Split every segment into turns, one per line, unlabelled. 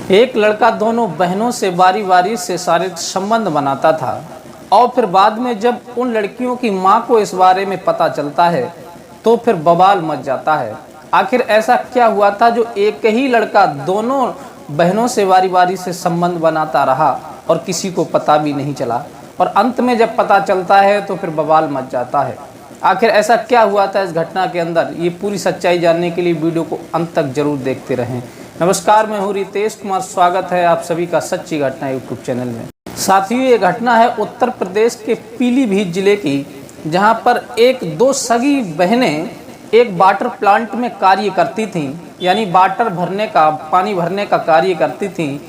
एक लड़का दोनों बहनों से बारी बारी से शारीरिक संबंध बनाता था और फिर बाद में जब उन लड़कियों की मां को इस बारे में पता चलता है तो फिर बवाल मच जाता है। आखिर ऐसा क्या हुआ था जो एक ही लड़का दोनों बहनों से बारी बारी से संबंध बनाता रहा और किसी को पता भी नहीं चला, और अंत में जब पता चलता है तो फिर बवाल मच जाता है। आखिर ऐसा क्या हुआ था इस घटना के अंदर, ये पूरी सच्चाई जानने के लिए वीडियो को अंत तक जरूर देखते रहें। नमस्कार, मैं हूँ रितेश कुमार, स्वागत है आप सभी का सच्ची घटना यूट्यूब चैनल में। साथियों, ये घटना है उत्तर प्रदेश के पीलीभीत जिले की, जहाँ पर दो सगी बहनें एक वाटर प्लांट में कार्य करती थीं, यानी वाटर भरने का, पानी भरने का कार्य करती थीं,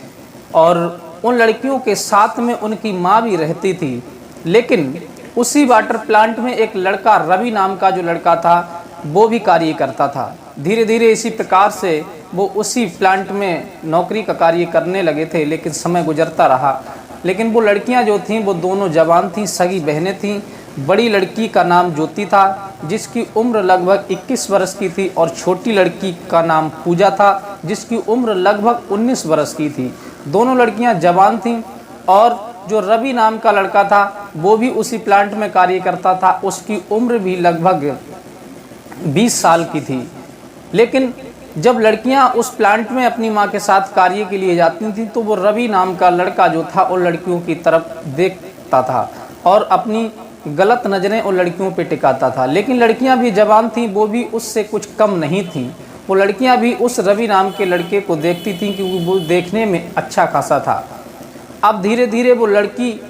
और उन लड़कियों के साथ में उनकी माँ भी रहती थी। लेकिन उसी वाटर प्लांट में एक लड़का, रवि नाम का जो लड़का था, वो भी कार्य करता था। धीरे धीरे इसी प्रकार से वो उसी प्लांट में नौकरी का कार्य करने लगे थे। लेकिन समय गुजरता रहा, लेकिन वो लड़कियां जो थीं वो दोनों जवान थीं, सगी बहनें थीं। बड़ी लड़की का नाम ज्योति था, जिसकी उम्र लगभग 21 वर्ष की थी, और छोटी लड़की का नाम पूजा था, जिसकी उम्र लगभग 19 वर्ष की थी। दोनों लड़कियां जवान थीं, और जो रवि नाम का लड़का था वो भी उसी प्लांट में कार्य करता था। उसकी उम्र भी लगभग 20 साल की थी। लेकिन जब लड़कियां उस प्लांट में अपनी मां के साथ कार्य के लिए जाती थीं तो वो रवि नाम का लड़का जो था उन लड़कियों की तरफ देखता था और अपनी गलत नज़रें उन लड़कियों पे टिकाता था। लेकिन लड़कियां भी जवान थीं, वो भी उससे कुछ कम नहीं थीं। वो लड़कियां भी उस रवि नाम के लड़के को देखती थीं कि वो देखने में अच्छा खासा था। अब धीरे धीरे वो लड़की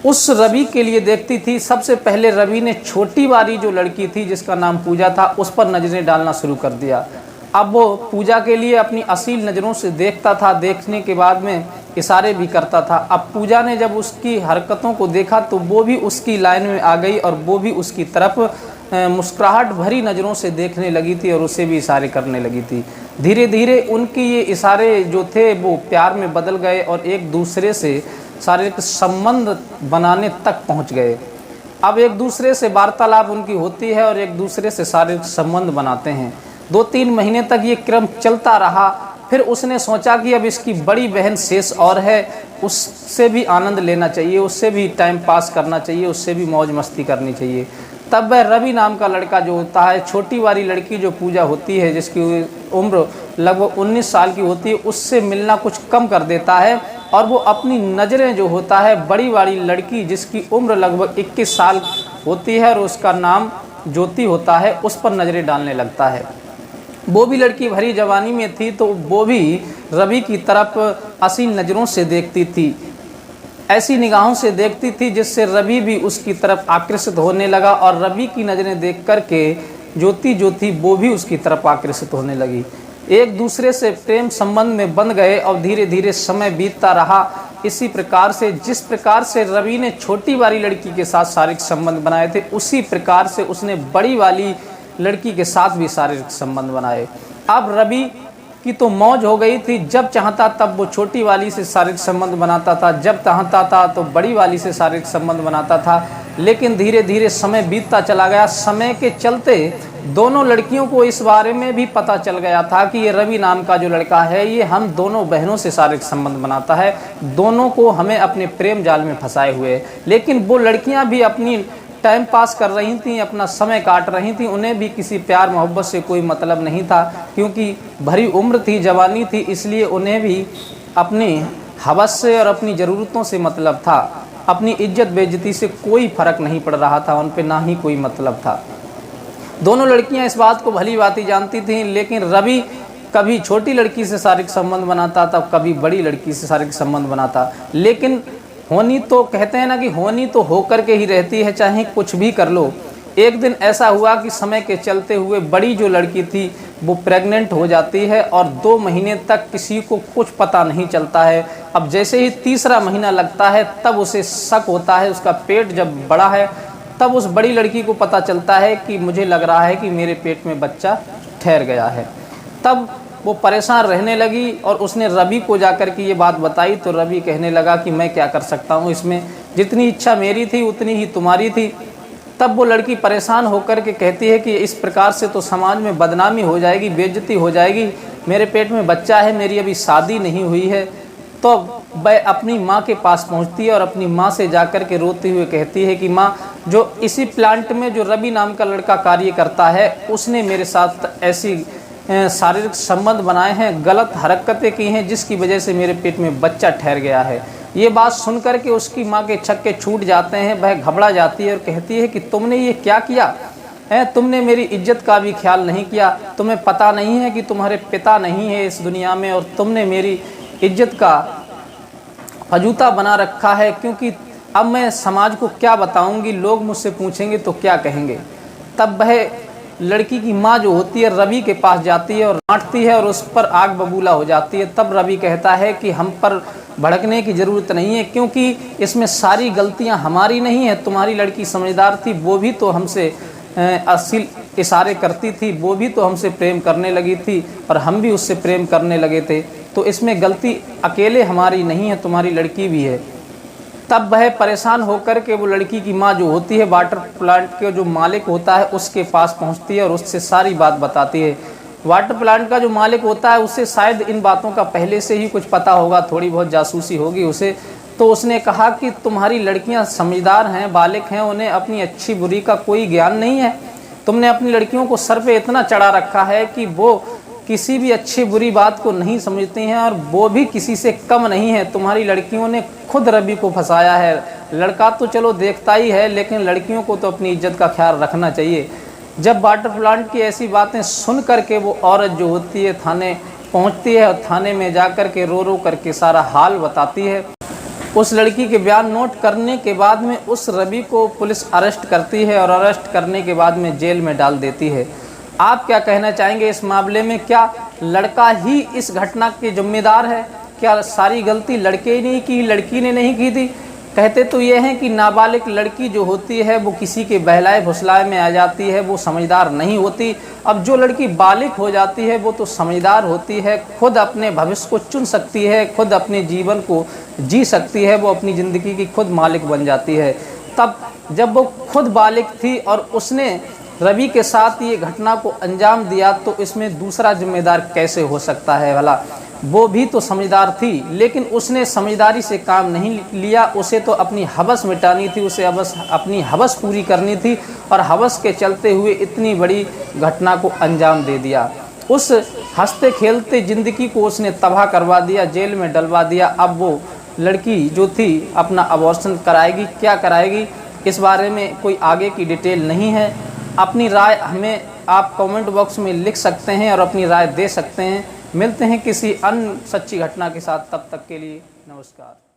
उस रवि के लिए देखती थी। सबसे पहले रवि ने छोटी वाली जो लड़की थी जिसका नाम पूजा था, उस पर नज़रें डालना शुरू कर दिया। अब वो पूजा के लिए अपनी असील नज़रों से देखता था, देखने के बाद में इशारे भी करता था। अब पूजा ने जब उसकी हरकतों को देखा तो वो भी उसकी लाइन में आ गई और वो भी उसकी तरफ मुस्कुराहट भरी नज़रों से देखने लगी थी और उसे भी इशारे करने लगी थी। धीरे धीरे उनकी ये इशारे जो थे वो प्यार में बदल गए और एक दूसरे से शारीरिक संबंध बनाने तक पहुंच गए। अब एक दूसरे से वार्तालाप उनकी होती है और एक दूसरे से शारीरिक संबंध बनाते हैं। 2-3 महीने तक ये क्रम चलता रहा। फिर उसने सोचा कि अब इसकी बड़ी बहन शेष और है, उससे भी आनंद लेना चाहिए, उससे भी टाइम पास करना चाहिए, उससे भी मौज मस्ती करनी चाहिए। तब वह रवि नाम का लड़का जो होता है, छोटी वाली लड़की जो पूजा होती है जिसकी उम्र लगभग 19 साल की होती है, उससे मिलना कुछ कम कर देता है और वो अपनी नज़रें जो होता है बड़ी वाली लड़की जिसकी उम्र लगभग 21 साल होती है और उसका नाम ज्योति होता है, उस पर नज़रें डालने लगता है। वो भी लड़की भरी जवानी में थी तो वो भी रवि की तरफ असील नज़रों से देखती थी, ऐसी निगाहों से देखती थी जिससे रवि भी उसकी तरफ आकर्षित होने लगा और रवि की नज़रें देख कर के ज्योति जो थी वो भी उसकी तरफ आकर्षित होने लगी। एक दूसरे से प्रेम संबंध में बंध गए और धीरे धीरे समय बीतता रहा। इसी प्रकार से जिस प्रकार से रवि ने छोटी वाली लड़की के साथ शारीरिक संबंध बनाए थे, उसी प्रकार से उसने बड़ी वाली लड़की के साथ भी शारीरिक संबंध बनाए। अब रवि की तो मौज हो गई थी, जब चाहता तब वो छोटी वाली से शारीरिक संबंध बनाता था, जब चाहता था तो बड़ी वाली से शारीरिक संबंध बनाता था। लेकिन धीरे धीरे समय बीतता चला गया। समय के चलते दोनों लड़कियों को इस बारे में भी पता चल गया था कि ये रवि नाम का जो लड़का है ये हम दोनों बहनों से शारीरिक संबंध बनाता है, दोनों को हमें अपने प्रेम जाल में फंसाए हुए। लेकिन वो लड़कियां भी अपनी टाइम पास कर रही थीं, अपना समय काट रही थीं, उन्हें भी किसी प्यार मोहब्बत से कोई मतलब नहीं था, क्योंकि भरी उम्र थी, जवानी थी, इसलिए उन्हें भी अपनी हवस से और अपनी ज़रूरतों से मतलब था। अपनी इज्जत बेइज्जती से कोई फ़र्क नहीं पड़ रहा था, उन पे ना ही कोई मतलब था। दोनों लड़कियां इस बात को भली भांति जानती थीं, लेकिन रवि कभी छोटी लड़की से शारीरिक संबंध बनाता था, कभी बड़ी लड़की से शारीरिक संबंध बनाता। लेकिन होनी तो, कहते हैं ना कि होनी तो होकर के ही रहती है, चाहे कुछ भी कर लो। एक दिन ऐसा हुआ कि समय के चलते हुए बड़ी जो लड़की थी वो प्रेग्नेंट हो जाती है और 2 महीने तक किसी को कुछ पता नहीं चलता है। अब जैसे ही तीसरा महीना लगता है तब उसे शक होता है, उसका पेट जब बड़ा है तब उस बड़ी लड़की को पता चलता है कि मुझे लग रहा है कि मेरे पेट में बच्चा ठहर गया है। तब वो परेशान रहने लगी और उसने रवि को जाकर के ये बात बताई तो रवि कहने लगा कि मैं क्या कर सकता हूँ इसमें, जितनी इच्छा मेरी थी उतनी ही तुम्हारी थी। तब वो लड़की परेशान होकर के कहती है कि इस प्रकार से तो समाज में बदनामी हो जाएगी, बेइज्जती हो जाएगी, मेरे पेट में बच्चा है, मेरी अभी शादी नहीं हुई है। तो वह अपनी माँ के पास पहुँचती है और अपनी माँ से जाकर के रोते हुए कहती है कि माँ, जो इसी प्लांट में जो रवि नाम का लड़का कार्य करता है, उसने मेरे साथ ऐसी शारीरिक संबंध बनाए हैं, गलत हरकतें की हैं, जिसकी वजह से मेरे पेट में बच्चा ठहर गया है। ये बात सुनकर के उसकी माँ के छक्के छूट जाते हैं, वह घबरा जाती है और कहती है कि तुमने ये क्या किया है, तुमने मेरी इज्जत का भी ख्याल नहीं किया, तुम्हें पता नहीं है कि तुम्हारे पिता नहीं है इस दुनिया में और तुमने मेरी इज्जत का फजूता बना रखा है, क्योंकि अब मैं समाज को क्या बताऊंगी, लोग मुझसे पूछेंगे तो क्या कहेंगे। तब वह लड़की की माँ जो होती है रवि के पास जाती है और डांटती है और उस पर आग बबूला हो जाती है। तब रवि कहता है कि हम पर भड़कने की ज़रूरत नहीं है, क्योंकि इसमें सारी गलतियां हमारी नहीं है। तुम्हारी लड़की समझदार थी, वो भी तो हमसे अश्लील इशारे करती थी, वो भी तो हमसे प्रेम करने लगी थी और हम भी उससे प्रेम करने लगे थे, तो इसमें गलती अकेले हमारी नहीं है, तुम्हारी लड़की भी है। तब वह परेशान होकर के वो लड़की की माँ जो होती है वाटर प्लांट के जो मालिक होता है उसके पास पहुँचती है और उससे सारी बात बताती है। वाटर प्लांट का जो मालिक होता है उससे शायद इन बातों का पहले से ही कुछ पता होगा, थोड़ी बहुत जासूसी होगी उसे। तो उसने कहा कि तुम्हारी लड़कियां समझदार हैं, बालिग हैं, उन्हें अपनी अच्छी बुरी का कोई ज्ञान नहीं है। तुमने अपनी लड़कियों को सर पे इतना चढ़ा रखा है कि वो किसी भी अच्छी बुरी बात को नहीं समझती हैं और वो भी किसी से कम नहीं है। तुम्हारी लड़कियों ने खुद रवि को फंसाया है। लड़का तो चलो देखता ही है, लेकिन लड़कियों को तो अपनी इज्जत का ख्याल रखना चाहिए। जब वाटर प्लांट की ऐसी बातें सुन करके वो औरत जो होती है थाने पहुंचती है और थाने में जाकर के रो रो करके सारा हाल बताती है। उस लड़की के बयान नोट करने के बाद में उस रवि को पुलिस अरेस्ट करती है और अरेस्ट करने के बाद में जेल में डाल देती है। आप क्या कहना चाहेंगे इस मामले में? क्या लड़का ही इस घटना के जिम्मेदार है? क्या सारी गलती लड़के ने की, लड़की ने नहीं की थी? कहते तो ये हैं कि नाबालिग लड़की जो होती है वो किसी के बहलाए फुसलाए में आ जाती है, वो समझदार नहीं होती। अब जो लड़की बालिग हो जाती है वो तो समझदार होती है, खुद अपने भविष्य को चुन सकती है, खुद अपने जीवन को जी सकती है, वो अपनी ज़िंदगी की खुद मालिक बन जाती है। तब जब वो खुद बालिग थी और उसने रवि के साथ ये घटना को अंजाम दिया, तो इसमें दूसरा जिम्मेदार कैसे हो सकता है भला? वो भी तो समझदार थी, लेकिन उसने समझदारी से काम नहीं लिया। उसे तो अपनी हवस मिटानी थी, उसे अपनी हवस पूरी करनी थी और हवस के चलते हुए इतनी बड़ी घटना को अंजाम दे दिया। उस हंसते खेलते ज़िंदगी को उसने तबाह करवा दिया, जेल में डलवा दिया। अब वो लड़की जो थी अपना अबॉर्शन कराएगी, क्या कराएगी, इस बारे में कोई आगे की डिटेल नहीं है। अपनी राय हमें आप कमेंट बॉक्स में लिख सकते हैं और अपनी राय दे सकते हैं। मिलते हैं किसी अन्य सच्ची घटना के साथ, तब तक के लिए नमस्कार।